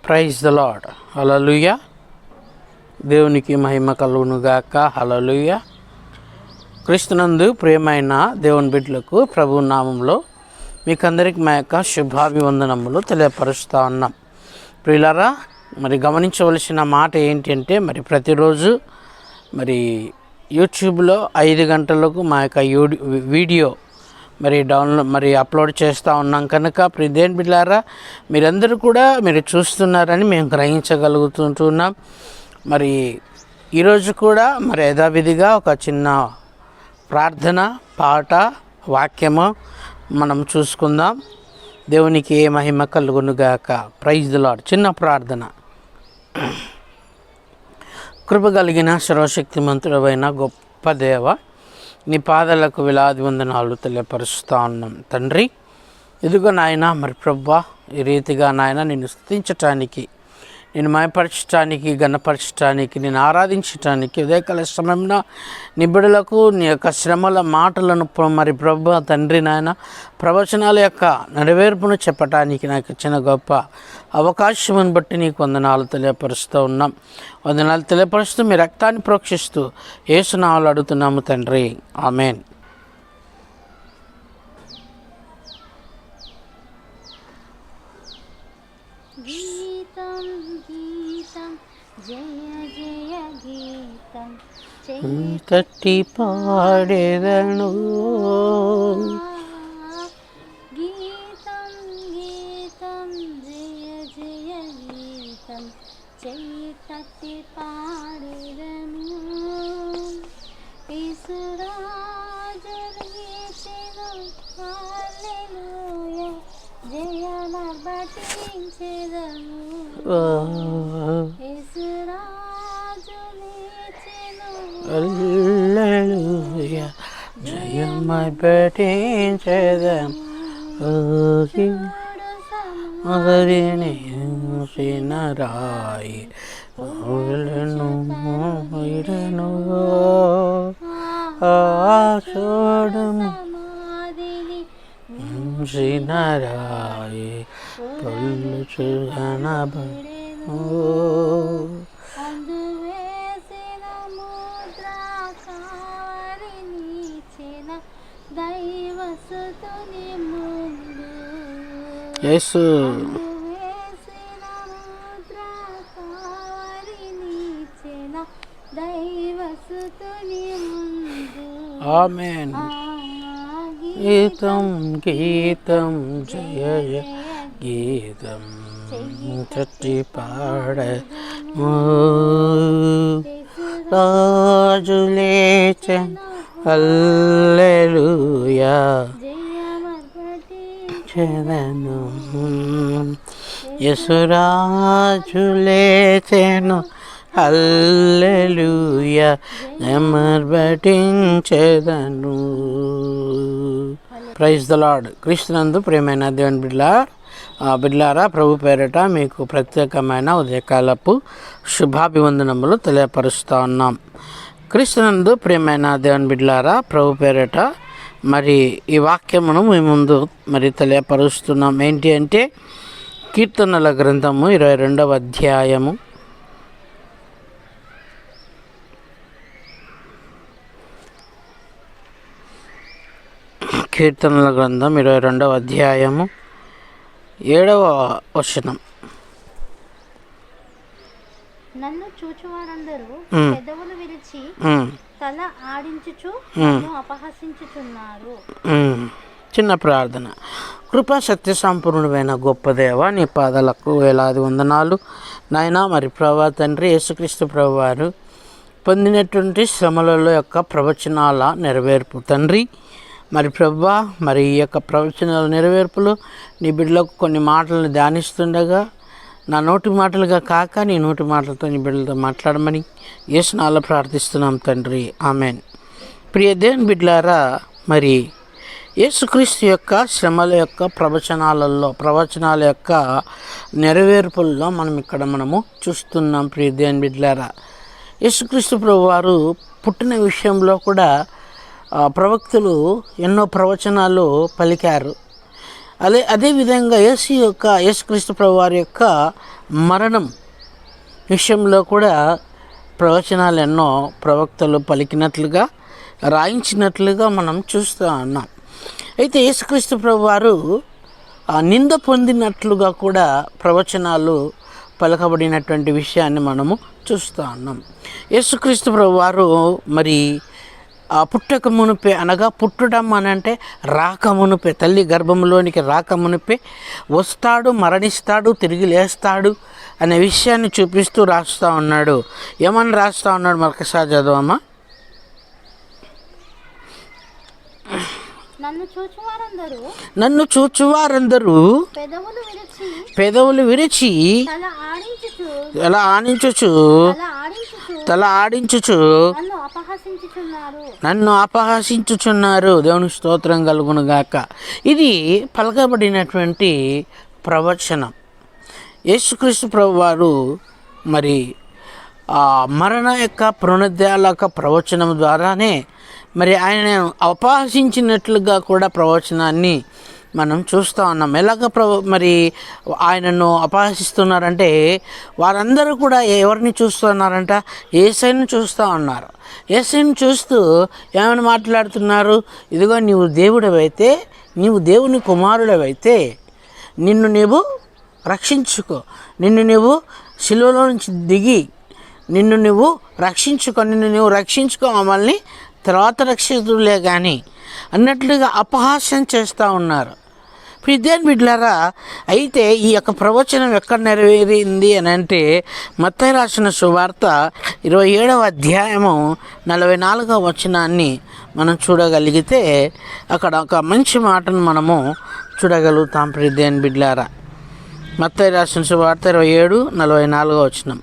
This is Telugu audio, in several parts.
Praise the lord. హల్లెలూయా. దేవునికి మహిమ కలుగునుగాక. హల్లెలూయా. క్రీస్తునందు ప్రియమైన దేవుని బిడ్డలకు ప్రభు నామంలో మీకందరికి మా యొక్క శుభాభివందనములు తెలియపరుస్తూ ఉన్నాం. ప్రియులారా, మరి గమనించవలసిన మాట ఏంటి అంటే, మరి ప్రతిరోజు మరి యూట్యూబ్లో 5 గంటలకు మా యొక్క వీడియో మరి అప్లోడ్ చేస్తూ ఉన్నాం కనుక దేవుని బిడ్డలారా, మీరందరూ కూడా మీరు చూస్తున్నారని మేము గ్రహించగలుగుతుంటున్నాం. మరి ఈరోజు కూడా మరి యథావిధిగా ఒక చిన్న ప్రార్థన, పాట, వాక్యము మనం చూసుకుందాం. దేవునికి ఏ మహిమ కలుగునుగాక. Praise the lord. చిన్న ప్రార్థన. కృప కలిగిన సర్వశక్తిమంతుడైన గొప్ప దేవ, నీ పాదాలకు వేలాది వందనాలు తెలియపరుస్తూ ఉన్నాం తండ్రి. ఇదిగో నాయన, మరి ప్రభువా, ఈ రీతిగా నాయన నిన్ను స్తుతించటానికి, నేను మయపరచటానికి, గణపరచటానికి, నేను ఆరాధించటానికి ఉదయకాల సమయంలో నీ బిడ్డలకు నీ యొక్క శ్రమల మాటలను మరి ప్రభు తండ్రి నాయన ప్రవచనాల యొక్క నెరవేర్పును చెప్పటానికి నాకు ఇచ్చిన గొప్ప అవకాశం బట్టి నీకు వందనాలు తెలియపరుస్తూ ఉన్నాం. వందనాలు తెలియపరుస్తూ మీ రక్తాన్ని ప్రోక్షిస్తూ యేసు నామములో అడుగుతున్నాము తండ్రి. ఆమేన్. గీతం గీతం జయ జయ గీతం తట్టి పాడేదను. గీతం గీతం జయ జయ గీతం చెయ్యి తట్టి పాడేదను. యేసురాజు లేచెను, హల్లెలూయా, జయమర్భటించెదము. యేసురాజు లేచెను, హల్లెలూయా, జయమర్భటించెదము. మగరిని మూసిన రాయి చూడము మూసిన రాయి పళ్ళు చూడనబడు. అందువేసిన ముద్ర కావలినిచిన దైవసుతుని ముందు. యేసు అందువేసిన ముద్ర కావలినిచిన దైవసుతుని ముందు. ఆమేన్. గీతం గీతం జయ జయ గీతం తట్టి పాడము. రాజు లేచెను, హల్లెలూయా, జయమర్భటించెదను. యేసురాజు లేచెను, హల్లెలూయా, జయమర్భటించెదను. Praise the Lord. క్రీస్తునందు ప్రియమైన దేవుని బిడ్డలారా, ప్రభు పేరిట మీకు ప్రత్యేకమైన ఉదయకాలపు శుభాభివందనములు తెలియపరుస్తూ ఉన్నాం. క్రీస్తునందు ప్రియమైన దేవుని బిడ్డలారా, ప్రభు పేరిట మరి ఈ వాక్యమును మీ ముందు మరి తెలియపరుస్తున్నాం. ఏంటి అంటే, కీర్తనల గ్రంథము 22వ అధ్యాయము కీర్తనల గ్రంథం 22వ అధ్యాయము 7వ వచనం. నన్ను చూచువారందరూ పెదవులు విరిచి తల ఆడించుచు నన్ను అపహసించుచున్నారు. చిన్న ప్రార్థన. కృపా సత్య సంపూర్ణమైన గొప్ప దేవ, నీ పాదాలకు వేలాది వందనాలు నాయన. మరి ప్రభా తండ్రి, యేసుక్రీస్తు ప్రభు వారు పొందినటువంటి శ్రమలలో యొక్క ప్రవచనాల నెరవేర్పు తండ్రి. మరి ప్రభువా, మరి ఈ యొక్క ప్రవచనాల నెరవేర్పులో నీ బిడ్డలకు కొన్ని మాటలను ధ్యానిస్తుండగా నా నోటి మాటలుగా కాక నీ నోటి మాటలతో నీ బిడ్డలతో మాట్లాడమని యేసు నామములో ప్రార్థిస్తున్నాం తండ్రి. ఆమెన్. ప్రియ దేవుని బిడ్డలారా, మరి యేసుక్రీస్తు యొక్క శ్రమల యొక్క ప్రవచనాల యొక్క నెరవేర్పుల్లో మనము చూస్తున్నాం. ప్రియ దేవుని బిడ్డలారా, యేసుక్రీస్తు ప్రభు వారు పుట్టిన విషయంలో కూడా ప్రవక్తలు ఎన్నో ప్రవచనాలు పలికారు. అదేవిధంగా యేసుక్రీస్తు ప్రభు వారి యొక్క మరణం విషయంలో కూడా ప్రవచనాలు ఎన్నో ప్రవక్తలు పలికినట్లుగా రాయించినట్లుగా మనం చూస్తూ ఉన్నాం. అయితే యేసుక్రీస్తు ప్రభు వారు నింద పొందినట్లుగా కూడా ప్రవచనాలు పలకబడినటువంటి విషయాన్ని మనము చూస్తూ ఉన్నాం. యేసుక్రీస్తు ప్రభు వారు మరి పుట్టక మునిపే, అనగా పుట్టడం అని అంటే రాకమునిపే, తల్లి గర్భంలోనికి రాకమునిపే వస్తాడు, మరణిస్తాడు, తిరిగి లేస్తాడు అనే విషయాన్ని చూపిస్తూ రాస్తూ ఉన్నాడు. ఏమని రాస్తూ ఉన్నాడు మరొకసారి చదవమ్మా. నన్ను చూచువారందరూ పెదవులు విరిచి తల ఆడించుచు నన్ను అపహసించుచున్నారు. దేవుని స్తోత్రం కలుగును గాక. ఇది పలకబడినటువంటి ప్రవచనం. యేసుక్రీస్తు ప్రభు వారు మరి మరణ యొక్క పునరుద్ధాల యొక్క ప్రవచనం ద్వారానే మరి ఆయన అపహసించినట్లుగా కూడా ప్రవచనాన్ని మనం చూస్తూ ఉన్నాం. ఎలాగ మరి ఆయనను అపహసిస్తున్నారంటే వారందరూ కూడా ఎవరిని చూస్తున్నారంట? యేసయ్యను చూస్తూ ఉన్నారు. యేసయ్యను చూస్తూ ఏమని మాట్లాడుతున్నారు? ఇదిగో నీవు దేవుడవైతే, నీవు దేవుని కుమారుడవైతే నిన్ను నీవు రక్షించుకో, నిన్ను నీవు శిలువలో నుంచి దిగి నిన్ను నువ్వు రక్షించుకో, మమ్మల్ని తర్వాత రక్షితులే కానీ అన్నట్లుగా అపహాస్యం చేస్తూ ఉన్నారు. ప్రియమైన బిడ్డలారా, అయితే ఈ యొక్క ప్రవచనం ఎక్కడ నెరవేరింది అని అంటే మత్తయి రాసిన సువార్త 27వ అధ్యాయము 44వ వచనాన్ని మనం చూడగలిగితే అక్కడ ఒక మంచి మాటను మనము చూడగలుగుతాం. ప్రియమైన బిడ్డలారా, మత్తయి రాసిన సువార్త 27:44 వచనం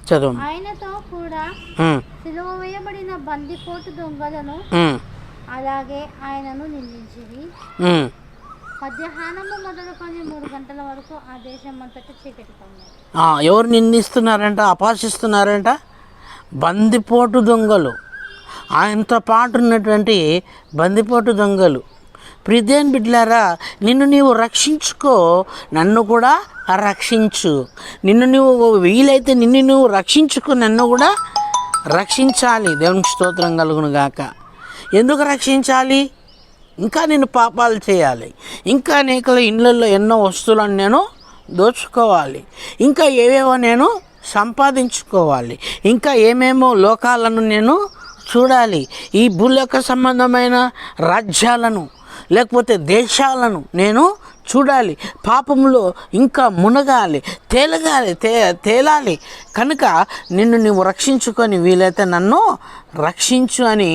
చదువు. ఆయనతో కూడా సిలువ వేయబడిన బందిపోటు దొంగలను అలాగే ఆయనను నిందించిరి. మధ్యాహ్నము మొదలుకొని 3 గంటల వరకు ఆ దేశం అంతటా చీకటి కమ్మింది. ఎవరు నిందిస్తున్నారంట? అపహసిస్తున్నారంట? బందిపోటు దొంగలు, ఆయనతో పాటు ఉన్నటువంటి బందిపోటు దొంగలు. ప్రియమైన బిడ్డలారా, నిన్ను నీవు రక్షించుకో, నన్ను కూడా రక్షించు. వీలైతే నిన్ను నువ్వు రక్షించుకో, నన్ను కూడా రక్షించాలి. దేవునికి స్తోత్రం కలుగును గాక. ఎందుకు రక్షించాలి? ఇంకా నేను పాపాలు చేయాలి, ఇంకా అనేక ఇళ్ళల్లో ఎన్నో వస్తువులను నేను దోచుకోవాలి, ఇంకా ఏవేవో నేను సంపాదించుకోవాలి, ఇంకా ఏమేమో లోకాలను నేను చూడాలి, ఈ భూలోక సంబంధమైన రాజ్యాలను లేకపోతే దేశాలను నేను చూడాలి, పాపంలో ఇంకా మునగాలి, తేలాలి. కనుక నిన్ను నువ్వు రక్షించుకొని వీలైతే నన్ను రక్షించు అని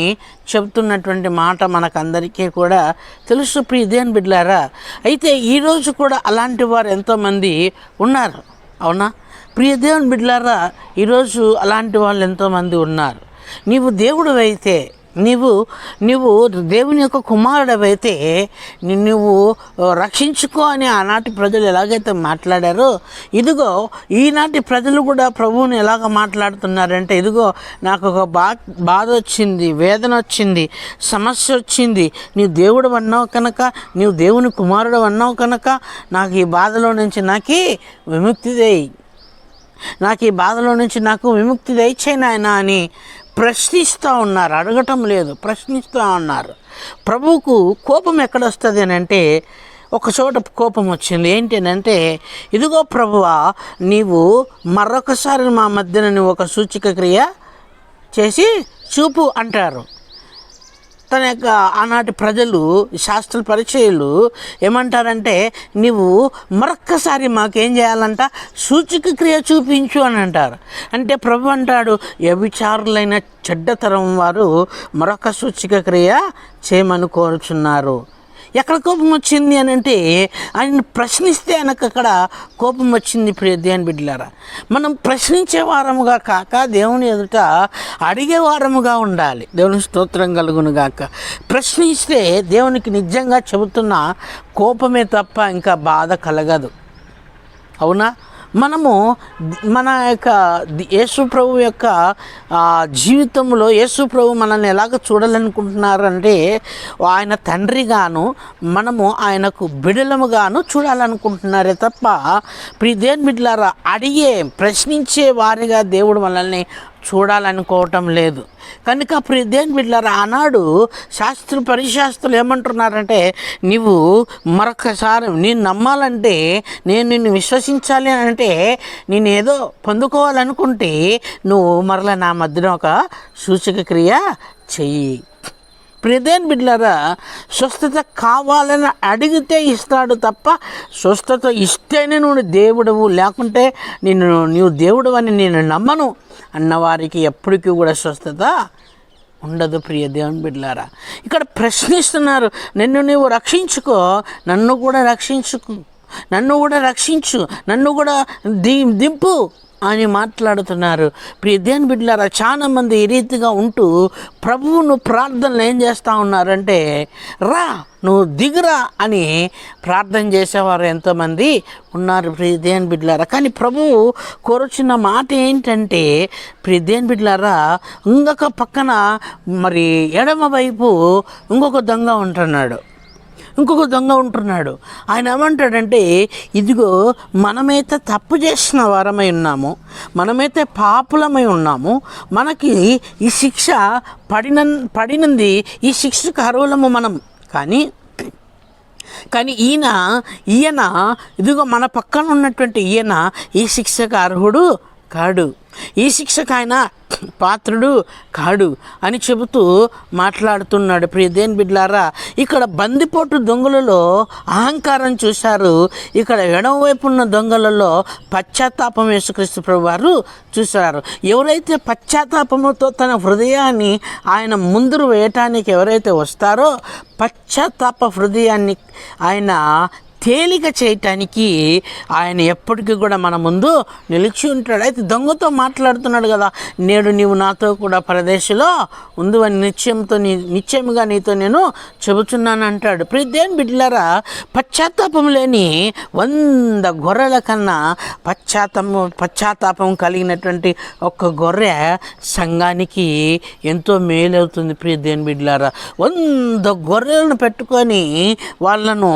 చెబుతున్నటువంటి మాట మనకందరికీ కూడా తెలుసు. ప్రియమైన బిడ్డలారా, అయితే ఈరోజు కూడా అలాంటి వారు ఎంతోమంది ఉన్నారు, అవునా? ప్రియమైన బిడ్డలారా, ఈరోజు అలాంటి వాళ్ళు ఎంతోమంది ఉన్నారు. నీవు దేవుడు అయితే, నీవు దేవుని యొక్క కుమారుడవైతే నువ్వు రక్షించుకో అని ఆనాటి ప్రజలు ఎలాగైతే మాట్లాడారో, ఇదిగో ఈనాటి ప్రజలు కూడా ప్రభువుని ఎలాగ మాట్లాడుతున్నారంటే, ఇదిగో నాకు ఒక బాధ వచ్చింది, వేదన వచ్చింది, సమస్య వచ్చింది, నీవు దేవుడు అన్నావు కనుక, నీవు దేవుని కుమారుడు అన్నావు కనుక నాకు ఈ బాధలో నుంచి విముక్తి దేయి, నాకు ఈ బాధలో నుంచి విముక్తి దయచేయి నాయనా అని ప్రశ్నిస్తూ ఉన్నారు. అడగటం లేదు, ప్రశ్నిస్తూ ఉన్నారు. ప్రభువుకు కోపం ఎక్కడొస్తుంది అని అంటే, ఒక చోట కోపం వచ్చింది. ఏంటి అని అంటే, ఇదిగో ప్రభువా, నీవు మరొకసారి మా మధ్యన నువ్వు ఒక సూచిక క్రియ చేసి చూపు అంటారు. తన యొక్క ఆనాటి ప్రజలు, శాస్త్ర పరిచయులు ఏమంటారంటే, నీవు మరొక్కసారి మాకేం చేయాలంట, సూచిక క్రియ చూపించు అని అంటారు. అంటే ప్రభు అంటాడు, వ్యభిచారులైన చెడ్డతరం వారు మరొక సూచిక క్రియ చేయమని కోరుచున్నారు. ఎక్కడ కోపం వచ్చింది అని అంటే, ఆయన ప్రశ్నిస్తే ఆయనకు అక్కడ కోపం వచ్చింది. ప్రియమైన బిడ్డలారా, మనం ప్రశ్నించే వారముగా కాక దేవుని ఎదుట అడిగే వారముగా ఉండాలి. దేవుని స్తోత్రం కలుగును గాక. ప్రశ్నిస్తే దేవునికి నిజంగా చెబుతున్న కోపమే తప్ప ఇంకా బాధ కలగదు, అవునా? మనము మన యొక్క యేసు ప్రభు యొక్క జీవితంలో యేసు ప్రభు మనల్ని ఎలాగ చూడాలనుకుంటున్నారంటే ఆయన తండ్రిగాను మనము ఆయనకు బిడలముగాను చూడాలనుకుంటున్నారే తప్ప దేవుని బిడ్డలారా అడిగే ప్రశ్నించే వారిగా దేవుడు మనల్ని చూడాలనుకోవటం లేదు. కనుక దేవుని బిడ్డలారా ఆనాడు పరిశాస్త్రులు ఏమంటున్నారంటే నీవు మరొకసారి నేను నమ్మాలంటే నేను నిన్ను విశ్వసించాలి అని అంటే నేను ఏదో పొందుకోవాలనుకుంటే నువ్వు మరలా నా మధ్యన ఒక సూచక క్రియ చెయ్యి. దేవుని బిడ్డలారా స్వస్థత కావాలని అడిగితే ఇస్తాడు తప్ప స్వస్థత ఇస్తేనే నువ్వు దేవుడవు లేకుంటే నీవు దేవుడు అని నేను నమ్మను అన్నవారికి ఎప్పటికీ కూడా స్వస్థత ఉండదు. దేవుని బిడ్డలారా ఇక్కడ ప్రశ్నిస్తున్నారు, నిన్ను నీవు రక్షించుకో, నన్ను కూడా రక్షించు, నన్ను కూడా దింపు అని మాట్లాడుతున్నారు. దేవుని బిడ్డలారా చాలామంది ఈ రీతిగా ఉంటూ ప్రభువును ప్రార్థనలు ఏం చేస్తూ ఉన్నారంటే రా నువ్వు దిగురా అని ప్రార్థన చేసేవారు ఎంతోమంది ఉన్నారు దేవుని బిడ్డలారా. కానీ ప్రభువు కోరుచున్న మాట ఏంటంటే దేవుని బిడ్డలారా ఇంకొక పక్కన మరి ఎడమ వైపు ఇంకొక దొంగ ఉంటున్నాడు. ఆయన ఏమంటాడంటే ఇదిగో మనమైతే తప్పు చేసిన వారమై ఉన్నాము, మనమైతే పాపులమై ఉన్నాము, మనకి ఈ శిక్ష పడినంది, ఈ శిక్షకు అర్హులము మనం. కానీ ఈయన ఇదిగో మన పక్కన ఉన్నటువంటి ఈయన ఈ శిక్షకు అర్హుడు కాడు, ఈ శిక్షకు ఆయన పాత్రుడు కాడు అని చెబుతూ మాట్లాడుతున్నాడు. దేవుని బిడ్డలారా ఇక్కడ బందిపోటు దొంగలలో అహంకారం చూశారు, ఇక్కడ ఎడమవైపు ఉన్న దొంగలలో పశ్చాత్తాపం యేసుక్రీస్తు ప్రభు వారు చూశారు. ఎవరైతే పశ్చాత్తాపముతో తన హృదయాన్ని ఆయన ముందు వేయటానికి ఎవరైతే వస్తారో పశ్చాత్తాప హృదయాన్ని ఆయన తేలిక చేయటానికి ఆయన ఎప్పటికీ కూడా మన ముందు నిలిచి ఉంటాడు. అయితే దొంగతో మాట్లాడుతున్నాడు కదా, నేడు నీవు నాతో కూడా పరదేశంలో ఉండు అని నిశ్చయముగా నీతో నేను చెబుతున్నాను అంటాడు. దేవుని బిడ్డలారా పశ్చాత్తాపం లేని 100 గొర్రెల కన్నా పశ్చాత్తాపం కలిగినటువంటి ఒక్క గొర్రె సంఘానికి ఎంతో మేలవుతుంది. దేవుని బిడ్డలారా 100 గొర్రెలను పెట్టుకొని వాళ్ళను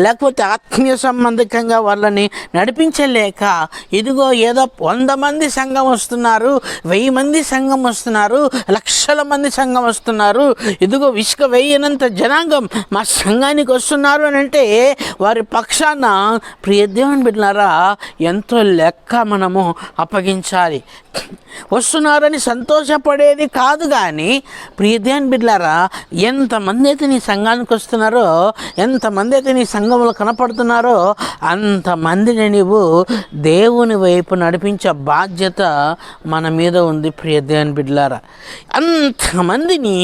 లేకపోతే ఆత్మీయ సంబంధికంగా వాళ్ళని నడిపించలేక ఇదిగో ఏదో 100 మంది సంఘం వస్తున్నారు, 1000 మంది సంఘం వస్తున్నారు, లక్షల మంది సంఘం వస్తున్నారు, ఇదిగో ఇసుక వేయనంత జనాంగం మా సంఘానికి వస్తున్నారు అని అంటే వారి పక్షాన దేవుని బిడ్డలారా ఎంతో లెక్క మనము అప్పగించాలి. వస్తున్నారని సంతోషపడేది కాదు. కానీ దేవుని బిడ్డలారా ఎంతమంది అయితే నీ సంఘానికి వస్తున్నారో, ఎంతమంది అయితే నీ సంఘంలో కనపడుతున్నారో అంతమందిని నీవు దేవుని వైపు నడిపించే బాధ్యత మన మీద ఉంది. దేవుని బిడ్డలారా అంతమందిని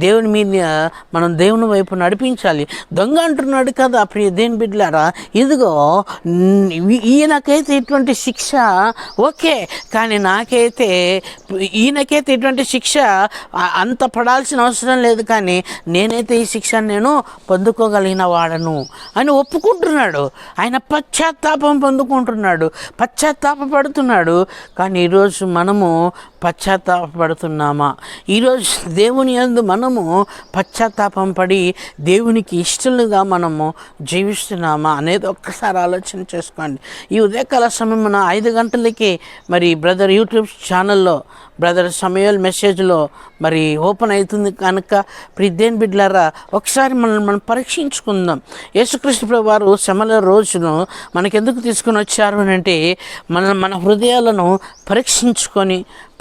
దేవుని మీద మనం దేవుని వైపు నడిపించాలి. దొంగ అంటున్నాడు కదా దేవుని బిడ్డలారా, ఇదిగో ఈయనకైతే ఇటువంటి శిక్ష ఓకే, కానీ ఈయనకైతే ఇటువంటి శిక్ష అంత పడాల్సిన అవసరం లేదు, కానీ నేనైతే ఈ శిక్షను నేను పొందుకోగలిగిన వాడను అని ఒప్పుకుంటున్నాడు. ఆయన పశ్చాత్తాపం పొందుకుంటున్నాడు, పశ్చాత్తాపడుతున్నాడు. కానీ ఈరోజు మనము పశ్చాత్తాపడుతున్నామా? ఈరోజు దేవుని యందు మనము పశ్చాత్తాపం పడి దేవునికి ఇష్టలుగా మనము జీవిస్తున్నామా అనేది ఒక్కసారి ఆలోచన చేసుకోండి. ఈ ఉదయకాల సమయమున 5 గంటలకి మరి బ్రదర్ యూట్యూబ్ ఛానల్లో బ్రదర్ సమయాల మెసేజ్లో మరి ఓపెన్ అవుతుంది కనుక దేవుని బిడ్డలారా ఒకసారి మనం పరీక్షించుకుందాం. యేసుక్రీస్తు ప్రభువు వారు శ్రమల రోజును మనకెందుకు తీసుకుని వచ్చారు అని అంటే మన హృదయాలను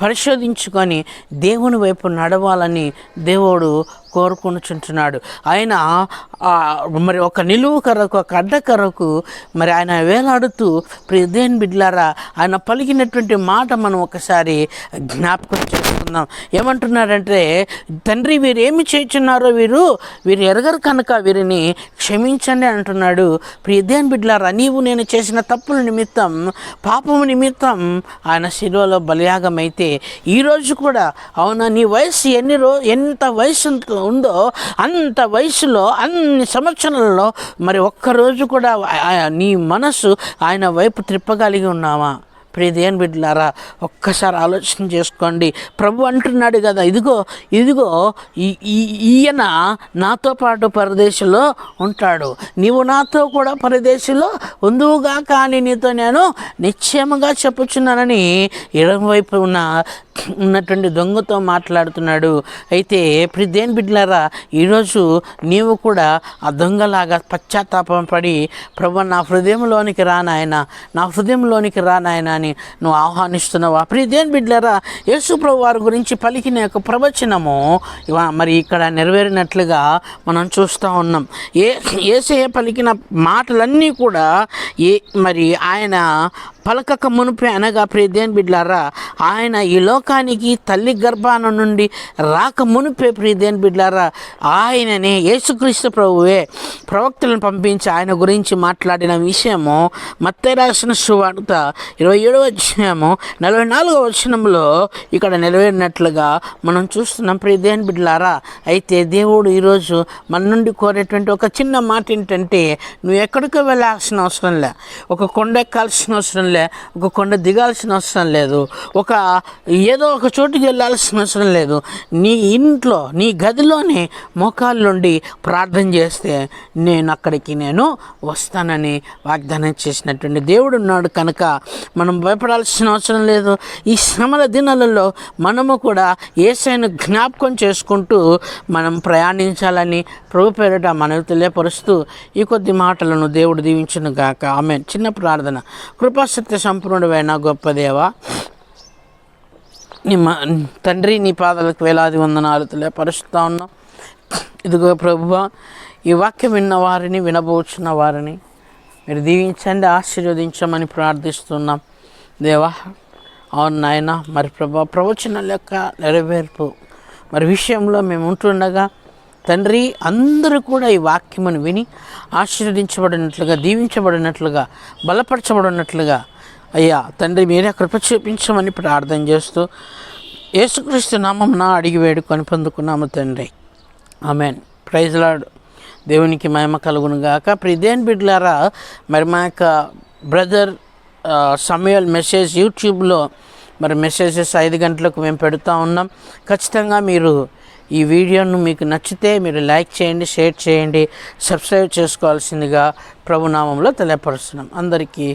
పరిశోధించుకొని దేవుని వైపు నడవాలని దేవుడు కోరుకుంటున్నాడు. ఆయన మరి ఒక నిలువు కర్రకు, ఒక అడ్డకర్రకు మరి ఆయన వేలాడుతూ దేవుని బిడ్డలారా ఆయన పలికినటువంటి మాట మనం ఒకసారి జ్ఞాపకం చేసుకుందాం. ఏమంటున్నారంటే, తండ్రి వీరు ఏమి చేస్తున్నారో వీరు ఎరగరు కనుక వీరిని క్షమించండి అంటున్నాడు. దేవుని బిడ్డలారా నేను చేసిన తప్పుల నిమిత్తం, పాపము నిమిత్తం ఆయన శిలువలో బలియాగమైతే ఈరోజు కూడా అవునా నీ వయసు ఎంత వయసు ఉందో అంత వయసులో అన్ని సంవత్సరాలలో మరి ఒక్కరోజు కూడా నీ మనసు ఆయన వైపు త్రిప్పగలిగి ఉన్నావా? ప్రియదేని బిడ్డలారా, ఒక్కసారి ఆలోచన చేసుకోండి. ప్రభు అంటున్నాడు కదా, ఇదిగో ఈయన నాతో పాటు పరదేశంలో ఉంటాడు, నీవు నాతో కూడా పరదేశంలో ఉందువుగా, కానీ నీతో నేను నిశ్చయముగా చెప్పుచున్నానని ఎడమ వైపు ఉన్నటువంటి దొంగతో మాట్లాడుతున్నాడు. అయితే ప్రియదేని బిడ్డలారా, ఈరోజు నీవు కూడా ఆ దొంగలాగా పశ్చాత్తాపం పడి, ప్రభు నా హృదయంలోనికి రానాయన, నా హృదయంలోనికి రానాయన అని నువ్వు ఆహ్వానిస్తున్నావా? ప్రియదేని బిడ్డలారా, యేసు ప్రభు వారి గురించి పలికిన యొక్క ప్రవచనము మరి ఇక్కడ నెరవేరినట్లుగా మనం చూస్తూ ఉన్నాం. యేసయ్య పలికిన మాటలన్నీ కూడా మరి ఆయన పలకక మునిపే, అనగా ప్రియదేని బిడ్డలారా, ఆయన ఈ లోకానికి తల్లి గర్భాన నుండి రాక మునిపే ప్రియదేని బిడ్డలారా, ఆయననే యేసుక్రీస్తు ప్రభువే ప్రవక్తలను పంపించి ఆయన గురించి మాట్లాడిన విషయము మత్తయి రాసిన సువార్త 27వ అధ్యాయము 44వ వచనంలో ఇక్కడ నెరవేరినట్లుగా మనం చూస్తున్నాం. ప్రియదేని బిడ్డలారా, అయితే దేవుడు ఈరోజు మన నుండి కోరేటువంటి ఒక చిన్న మాట ఏంటంటే, నువ్వు ఎక్కడికో వెళ్ళాల్సిన అవసరం లే, ఒక కొండ ఎక్కాల్సిన అవసరం లే, ఒక కొండ దిగాల్సిన అవసరం లేదు, ఏదో ఒక చోటుకి వెళ్ళాల్సిన అవసరం లేదు. నీ ఇంట్లో నీ గదిలోనే మోకాళ్ళుండి ప్రార్థన చేస్తే నేను వస్తానని వాగ్దానం చేసినటువంటి దేవుడు ఉన్నాడు. కనుక మనం భయపడాల్సిన అవసరం లేదు. ఈ శ్రమల దినాలలో మనము కూడా యేసయ్యను జ్ఞాపకం చేసుకుంటూ మనం ప్రయాణించాలని ప్రభు పేరిట మనవి తెలియపరుస్తూ ఈ కొద్ది మాటలను దేవుడు దీవించును గాక. ఆమేన్. చిన్న ప్రార్థన. కృపాసత్య సంపూర్ణుడైన గొప్ప దేవా, తండ్రి, నీ పాదాలకు వేలాది వందనాలు తెలియపరుస్తూ ఉన్నాం. ఇదిగో ప్రభువా, ఈ వాక్యం విన్న వారిని, వినబోచున్న వారిని మీరు దీవించండి, ఆశీర్వదించమని ప్రార్థిస్తున్నాం దేవా. అవును నాయన, మరి ప్రవచన లెక్క నెరవేర్పు మరి విషయంలో మేము ఉంటుండగా తండ్రి, అందరూ కూడా ఈ వాక్యమును విని ఆశీర్వదించబడినట్లుగా, దీవించబడినట్లుగా, బలపరచబడినట్లుగా అయ్యా తండ్రి మీరే కృప చూపించమని ప్రార్థన చేస్తూ యేసుక్రీస్తు నామమున అడిగి వేడుకొని పొందుకున్నాము తండ్రి. ఆమేన్. Praise Lord. దేవునికి మహిమ కలుగును గాక. ప్రియదేని బిడ్డలారా, మరి మా యొక్క బ్రదర్ సమయల్ మెసేజ్ యూట్యూబ్లో మరి మెసేజెస్ 5 గంటలకు మేము పెడుతూ ఉన్నాం. ఖచ్చితంగా మీరు ఈ వీడియోను మీకు నచ్చితే మీరు లైక్ చేయండి, షేర్ చేయండి, సబ్స్క్రైబ్ చేసుకోవాల్సిందిగా ప్రభునామంలో తెలియపరుస్తున్నాం. అందరికీ